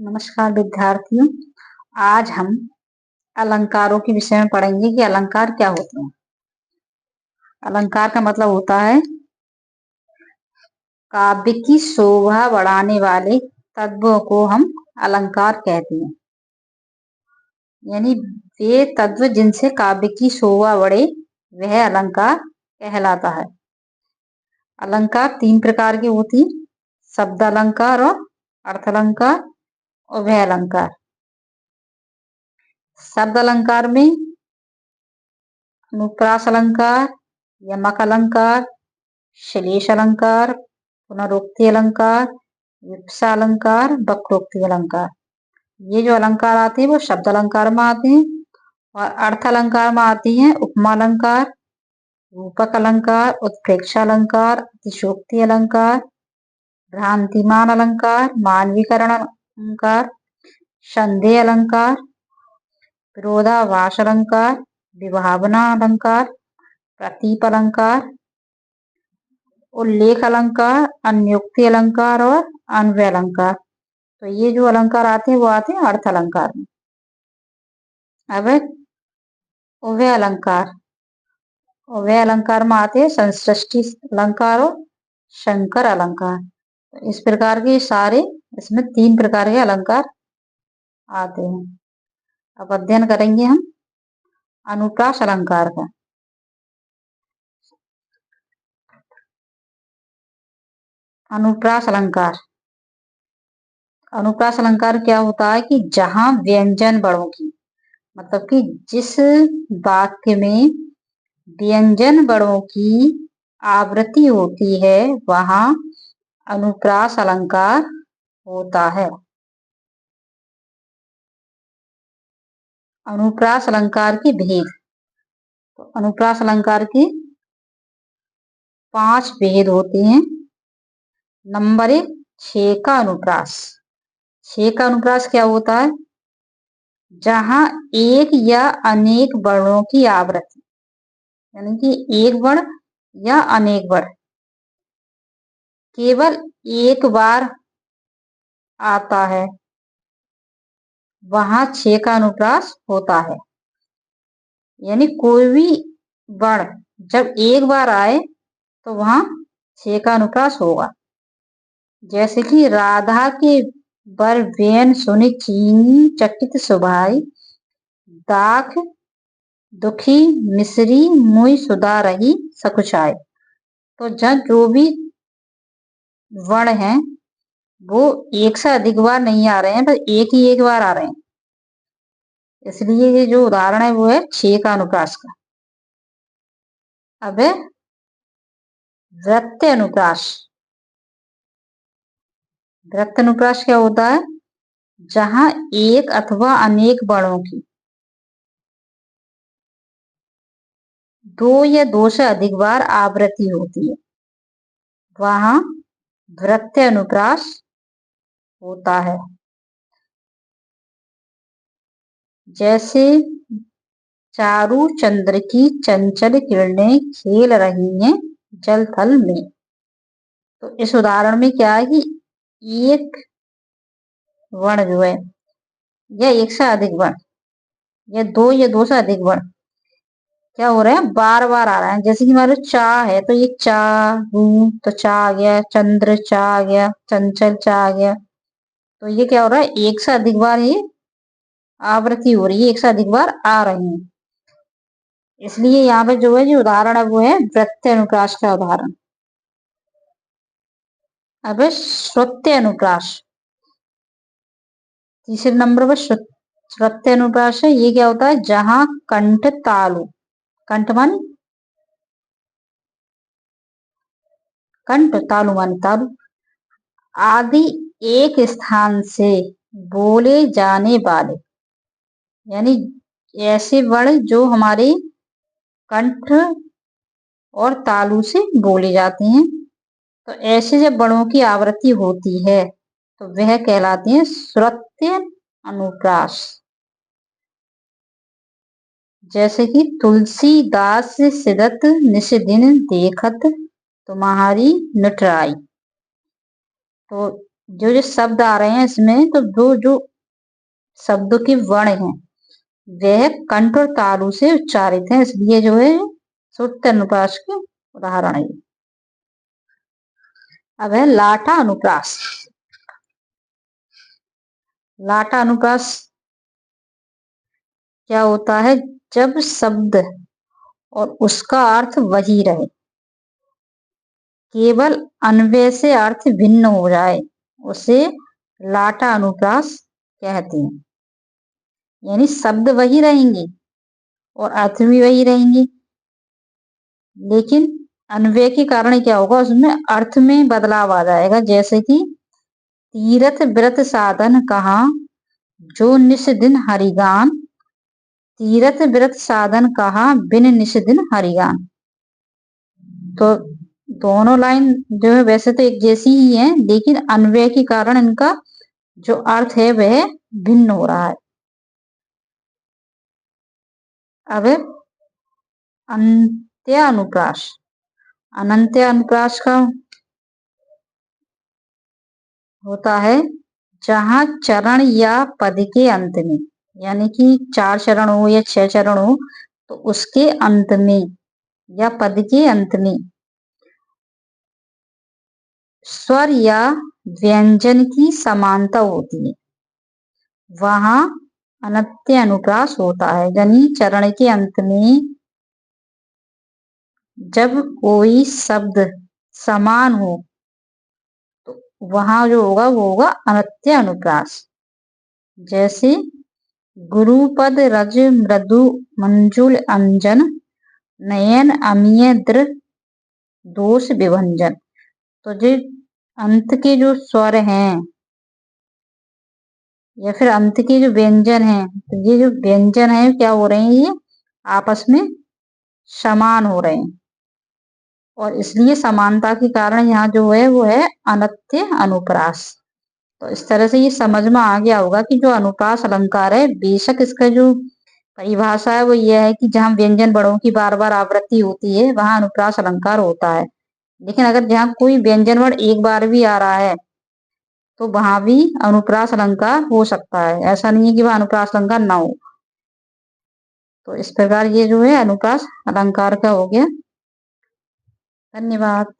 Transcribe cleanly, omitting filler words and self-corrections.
नमस्कार विद्यार्थियों। आज हम अलंकारों के विषय में पढ़ेंगे कि अलंकार क्या होते हैं। अलंकार का मतलब होता है काव्य की शोभा बढ़ाने वाले तत्वों को हम अलंकार कहते हैं। यानी वे तत्व जिनसे काव्य की शोभा बढ़े वह अलंकार कहलाता है। अलंकार 3 प्रकार की होती, शब्द अलंकार और अर्थ अलंकार और वह अलंकार। शब्द अलंकार में अनुप्रास अलंकार, यमक अलंकार, श्लेष अलंकार, पुनरुक्ति अलंकार, विवक्षा अलंकार, वक्रोक्ति अलंकार। ये जो अलंकार आते हैं वो शब्द अलंकार में आते हैं और अर्थ अलंकार में आती हैं उपमा अलंकार, रूपक अलंकार, उत्प्रेक्षा अलंकार, अतिशोक्ति अलंकार, भ्रांतिमान अलंकार, मानवीकरण अलंकार, संदेह अलंकार, विरोधाभास अलंकार, विभावना अलंकार, प्रतीप अलंकार, उल्लेख अलंकार, अन्योक्ति अलंकार और अन्वय अलंकार। तो ये जो अलंकार आते हैं वो आते हैं अर्थ अलंकार में। अब उभय अलंकार, उभय अलंकार में आते हैं संश्लिष्टि अलंकार और शंकर अलंकार। तो इस प्रकार के सारे इसमें 3 प्रकार के अलंकार आते हैं। अब अध्ययन करेंगे हम अनुप्रास अलंकार का। अनुप्रास अलंकार, अनुप्रास अलंकार क्या होता है कि जहां व्यंजन वर्णों की, मतलब कि जिस वाक्य में व्यंजन वर्णों की आवृत्ति होती है वहां अनुप्रास अलंकार होता है। अनुप्रास अलंकार के भेद, तो अनुप्रास अलंकार के 5 भेद होते हैं। नंबर 1, 6 का अनुप्रास। 6 का अनुप्रास क्या होता है? जहां एक या अनेक वर्णों की आवृत्ति, यानी कि एक वर्ण या अनेक वर्ण केवल एक बार आता है वहां 6 का अनुप्रास होता है। यानी कोई भी वर्ण जब एक बार आए तो वहां 6 का अनुप्रास होगा। जैसे कि राधा के बर बेन सुनि चीनी चकित सुभाई, दाख दुखी मिश्री मुई सुधा रही सकुचाई। तो जब जो भी वर्ण हैं वो एक से अधिक बार नहीं आ रहे हैं, बस एक बार आ रहे हैं। इसलिए ये जो उदाहरण है वो है 6 का अनुप्रास का। अब वृत्त अनुप्रास। वृत्त अनुप्रास क्या होता है? जहां एक अथवा अनेक वर्णों की 2 या 2 से अधिक बार आवृत्ति होती है वहां वृत्त अनुप्रास होता है। जैसे चारू चंद्र की चंचल किरणें खेल रही हैं जल थल में। तो इस उदाहरण में क्या है कि एक वर्ण जो है या एक से अधिक वर्ण या 2 से अधिक वर्ण क्या हो रहे हैं, बार बार आ रहा है। जैसे कि हमारे चा है तो ये चा हूं तो चा आ गया, चंद्र चा आ गया, चंचल चा आ गया। तो ये क्या हो रहा है, एक से अधिक बार ये आवृत्ति हो रही है, एक से अधिक बार आ रही है। इसलिए यहाँ पे जो है जो उदाहरण है वो है वृत्त अनुप्रास का उदाहरण। अब श्रुत्य अनुप्रास, तीसरे नंबर पर श्रुत्य अनुप्रास है। ये क्या होता है? जहां कंठ तालु, कंठ मान कंठ, तालु मान तालु आदि एक स्थान से बोले जाने वाले, यानी ऐसे वर्ण जो हमारे कंठ और तालु से बोले जाते हैं। तो ऐसे जब वर्णों की आवृत्ति होती है तो वह कहलाते हैं श्रुत्य अनुप्रास। जैसे कि तुलसीदास सिदत निस दिन देखत तुम्हारी नटराई। तो जो जो शब्द आ रहे हैं इसमें, तो जो शब्दों के वर्ण हैं वह कंठ और तालु से उच्चारित है, इसलिए जो है सुरत अनुप्रास के उदाहरण है। अब है लाटा अनुप्रास। लाटा अनुप्रास क्या होता है? जब शब्द और उसका अर्थ वही रहे, केवल अन्वय से अर्थ भिन्न हो जाए, उसे लाटा अनुप्रास कहते हैं। यानी शब्द वही रहेंगे और अर्थ भी वही रहेंगे, लेकिन अन्वय के कारण क्या होगा, उसमें अर्थ में बदलाव आ जाएगा। जैसे कि तीरथ व्रत साधन कहा जो निस दिन हरिगान, तीरथ व्रत साधन कहा बिन निस दिन हरिगान। तो दोनों लाइन जो है वैसे तो एक जैसी ही है, लेकिन अन्वय के कारण इनका जो अर्थ है वह भिन्न हो रहा है। अब अंत्य अनुप्रास। अनंत्य अनुप्रास का होता है जहां चरण या पद के अंत में, यानी कि 4 चरण हो या 6 चरण हो, तो उसके अंत में या पद के अंत में स्वर या व्यंजन की समानता होती है, वहां अनंत्य अनुप्रास होता है। यानी चरण के अंत में जब कोई शब्द समान हो तो वहां जो होगा वो होगा अनंत्य अनुप्रास। जैसे गुरुपद रज मृदु मंजुल अंजन, नयन अमीय दृ दोष विभंजन। तो जो अंत के जो स्वर हैं या फिर अंत के जो व्यंजन हैं, तो ये जो व्यंजन है क्या हो रहे हैं, ये आपस में समान हो रहे हैं, और इसलिए समानता के कारण यहाँ जो है वो है अनंत्य अनुप्रास। तो इस तरह से ये समझ में आ गया होगा कि जो अनुप्रास अलंकार है, बेशक इसका जो परिभाषा है वो ये है कि जहां व्यंजन बड़ों की बार बार आवृत्ति होती है वहां अनुप्रास अलंकार होता है। लेकिन अगर जहाँ कोई व्यंजन वर्ण एक बार भी आ रहा है तो वहां भी अनुप्रास अलंकार हो सकता है, ऐसा नहीं है कि वह अनुप्रास अलंकार ना हो। तो इस प्रकार ये जो है अनुप्रास अलंकार का हो गया। धन्यवाद।